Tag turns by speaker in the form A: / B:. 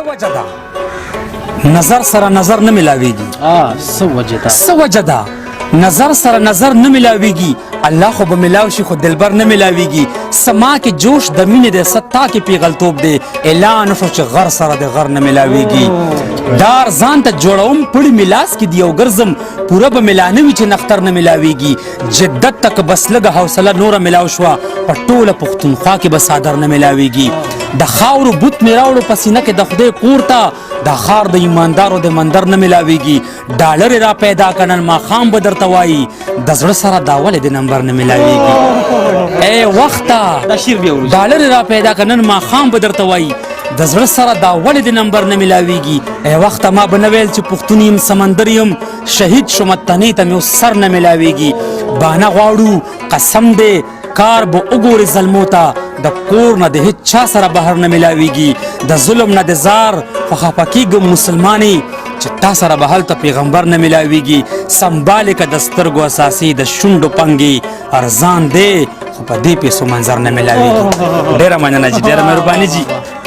A: څه وجه ده نظر سره نظر نه ملاویږي څه وجه ده نظر سره نظر نه ملاویږي الله خو به ملاو شي خو دلبر نه ملاویږي سما کې جوش د مینې د ستا کې پیغلتوب دی اعلان شو چې غر سره د غر نه ملاویږي دار ځان ته جوړوم پړي ملاس کې دی او ګرځم پوره به ملا نه وي چې نختر نه ملاویږي جدت تک بس لږه حوصله نوره ملاو شوه په ټوله پښتونخوا کې به صادر نه ملاویږي د خاورو بوت مې راوړو په سینه کې د خدای کور ته دا خار د ایماندارو د مندر نه ملاویږي ډالر را پیدا کړل ماښام به درته وایي د زړه سره دا ولې د نمبر نه ملاویږي ای وخته ډالر را پیدا کړل ماښام به درته وایي د زړه سره دا ولې د نمبر نه ملاویږي ای وخته ما به نه ویل چې پښتون یم سمندر یم شهید شوم تنې ته مې اوس سر نه ملاویږي بانه غواړو قسم دی کار به وګورې ظلمو ته د کور نه د هیڅ چا سره بهر نه ملاویږي د ظلم نه د زار خو خفه کېږم مسلمانې چې تا سره به هلته پیغمبر نه ملاویږي سنبالې که د سترګو اساسي د شونډو پنګې ارزان دی خو په دې پیسو منظر نه ملاویږي ډېره مننه جي ډېره مهرباني جي